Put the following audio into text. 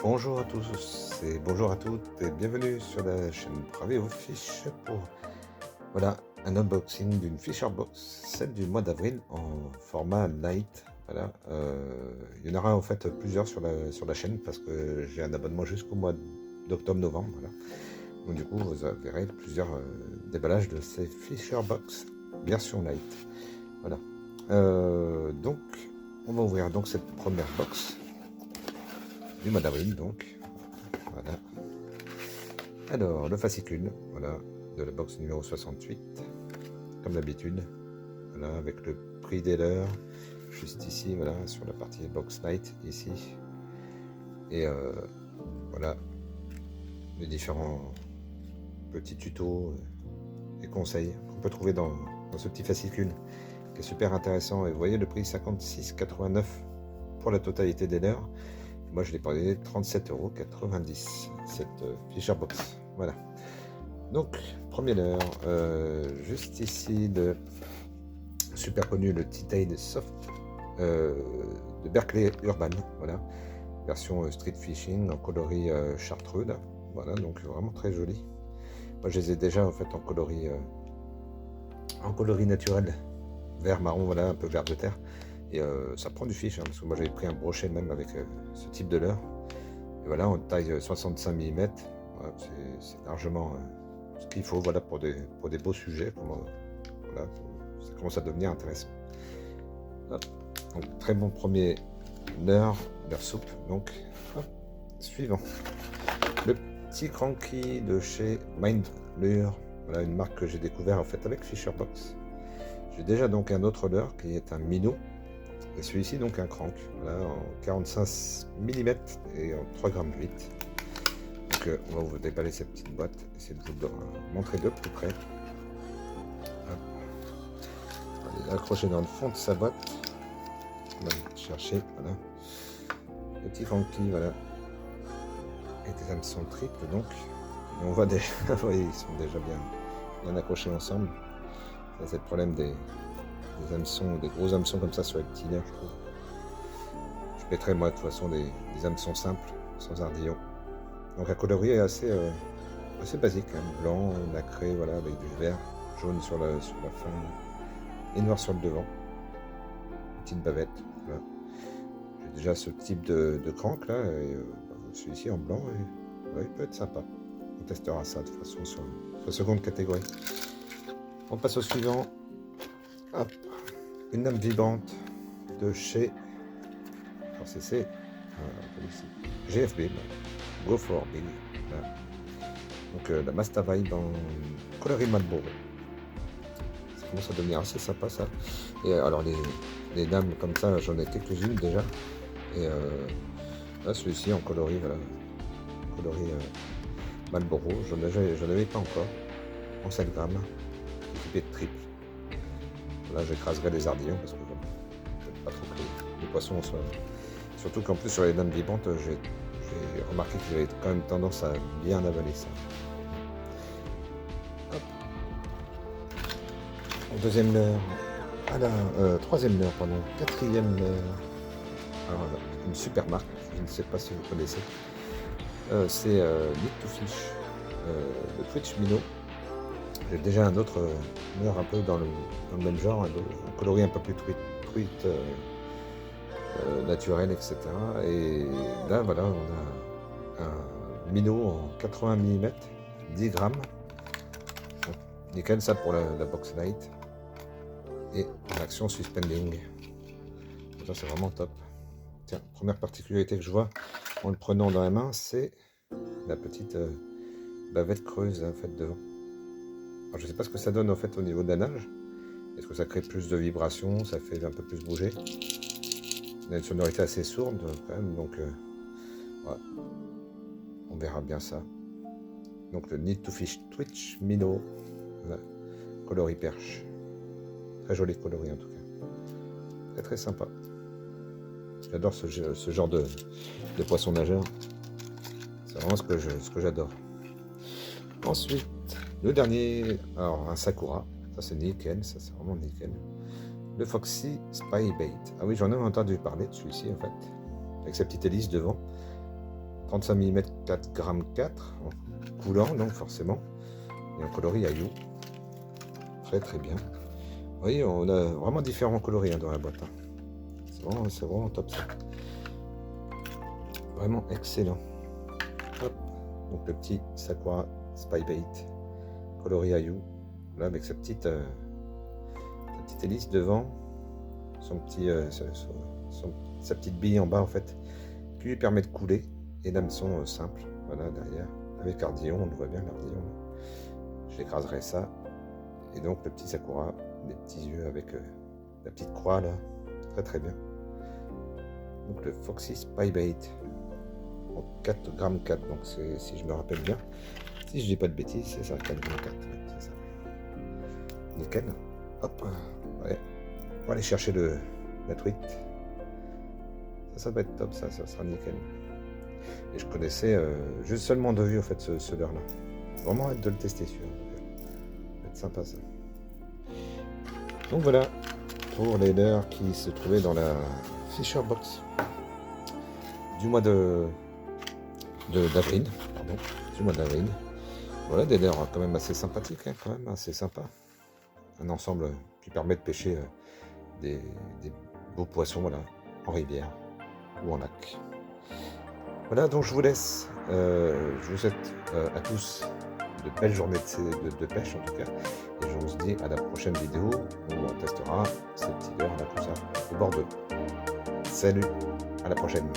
Bonjour à tous et bonjour à toutes et bienvenue sur la chaîne Bravio Fish pour voilà, un unboxing d'une Fisher Box, celle du mois d'avril en format light. Voilà, il y en aura en fait plusieurs sur la chaîne parce que j'ai un abonnement jusqu'au mois d'octobre-novembre. Voilà. Donc du coup vous verrez plusieurs déballages de ces Fisher Box version light. Voilà. Donc on va ouvrir donc cette première box du mois d'avril donc. Voilà. Alors, le fascicule, voilà, de la box numéro 68, comme d'habitude, voilà, avec le prix des leurs, juste ici, voilà, sur la partie box light, ici, et voilà, les différents petits tutos et conseils qu'on peut trouver dans ce petit fascicule, qui est super intéressant, et vous voyez le prix 56,89 pour la totalité des leurs. Moi, je l'ai payé 37,90 €, cette Fisher Box. Voilà. Donc, premier leurre, juste ici, le super connu, le T-Tail Soft de Berkeley Urban. Voilà. Version street fishing en coloris chartreux. Là. Voilà, donc vraiment très joli. Moi, je les ai déjà en fait en coloris naturel, vert marron, voilà, un peu vert de terre. Et ça prend du fiche, hein, parce que moi j'avais pris un brochet même avec ce type de leurre. Et voilà, en taille 65 mm, voilà, c'est largement ce qu'il faut, voilà, pour des beaux sujets. Voilà, ça commence à devenir intéressant. Hop. Donc très bon premier leurre soupe. Donc hop. Suivant, le petit cranky de chez Mind Lure. Voilà, une marque que j'ai découvert en fait avec Fisher Box. J'ai déjà donc un autre leurre qui est un minnow. Et celui-ci donc un crank, voilà, en 45 mm et en 3,8 g. Donc on va vous déballer cette petite boîte, essayer de vous montrer de plus près. Hop. On va les accrocher dans le fond de sa boîte. On va chercher, voilà. Le petit cranky, voilà. Et des hameçons triples donc. Et on voit déjà, vous voyez, ils sont déjà bien accrochés ensemble. Ça, c'est le problème des hameçons, des gros hameçons comme ça sur les petits leurres, je trouve. Je mettrai moi de toute façon des hameçons simples, sans ardillon. Donc un coloris est assez basique, hein, blanc, nacré, voilà, avec du vert, jaune sur la fin et noir sur le devant. Une petite bavette, voilà. J'ai déjà ce type de crank là, et celui-ci en blanc, et, ouais, il peut être sympa. On testera ça de toute façon sur la seconde catégorie. On passe au suivant. Hop. Une lame vibrante de chez GFB, Go for Big. Voilà. Donc la Master Vibe en coloris Marlboro. Ça commence à devenir assez sympa ça. Et alors les lames comme ça, j'en ai quelques-unes déjà. Et là celui-ci en coloris, voilà, coloris Marlboro, j'en avais pas encore, en 7 grammes, équipé de triple. Là j'écraserai les ardillons parce que bon, pas trop que les poissons soient. Surtout qu'en plus sur les lames vibrantes, j'ai remarqué que j'avais quand même tendance à bien avaler ça. Hop. Deuxième leurre, troisième leurre, pardon, quatrième leurre. Alors une super marque, je ne sais pas si vous connaissez. C'est Need to Fish, le Twitch Minnow. J'ai déjà un autre leurre un peu dans le même genre, un coloris un peu plus tweet naturel, etc. Et là, voilà, on a un minnow en 80 mm, 10 grammes. Donc, nickel, ça pour la box light. Et en action suspending. Ça, c'est vraiment top. Tiens, première particularité que je vois en le prenant dans la main, c'est la petite bavette creuse en fait devant. Alors, je ne sais pas ce que ça donne en fait au niveau de la nage. Est-ce que ça crée plus de vibrations, ça fait un peu plus bouger? Il a une sonorité assez sourde quand même, donc ouais. On verra bien ça. Donc le Need to Fish Twitch Minnow, voilà. Coloris perche. Très joli coloris en tout cas. Très très sympa. J'adore ce genre de poisson nageur. C'est vraiment ce que j'adore. Ensuite, le dernier, alors un Sakura. Ça c'est nickel, ça c'est vraiment nickel. Le Foxy Spy Bait. Ah oui, j'en ai entendu parler de celui-ci en fait. Avec sa petite hélice devant. 35 mm 4 grammes 4 en coulant donc forcément, et en coloris Ayou. Très très bien. Vous voyez, on a vraiment différents coloris dans la boîte. C'est vraiment top ça. Vraiment excellent. Hop. Donc le petit Sakura Spy-Bait coloris Ayou, là avec sa petite hélice devant, sa petite bille en bas en fait, qui lui permet de couler, et l'hameçon simple, voilà derrière, avec ardillon, on le voit bien l'ardillon. J'écraserai ça, et donc le petit Sakura, des petits yeux avec la petite croix là, très très bien. Donc le Foxy Spy-Bait en 4 grammes 4, donc c'est, si je me rappelle bien, si je dis pas de bêtises, c'est ça, 4 grammes 4, c'est ça. Nickel. Hop, ouais. On va aller chercher la truite. Ça va être top, ça sera nickel. Et je connaissais juste seulement de vue en fait ce leurre là. Vraiment hâte de le tester celui-là. Ça va être sympa ça. Donc voilà pour les leurres qui se trouvaient dans la Fisher Box du mois d'avril. Pardon, du mois d'avril. Voilà des leurres quand même assez sympathiques, hein, quand même assez sympa. Un ensemble qui permet de pêcher des beaux poissons, voilà, en rivière ou en lac. Voilà, donc je vous laisse. Je vous souhaite à tous de belles journées de pêche en tout cas. Et je vous dis à la prochaine vidéo où on testera ces petits leurres là comme ça au bord d'eau. Salut, à la prochaine.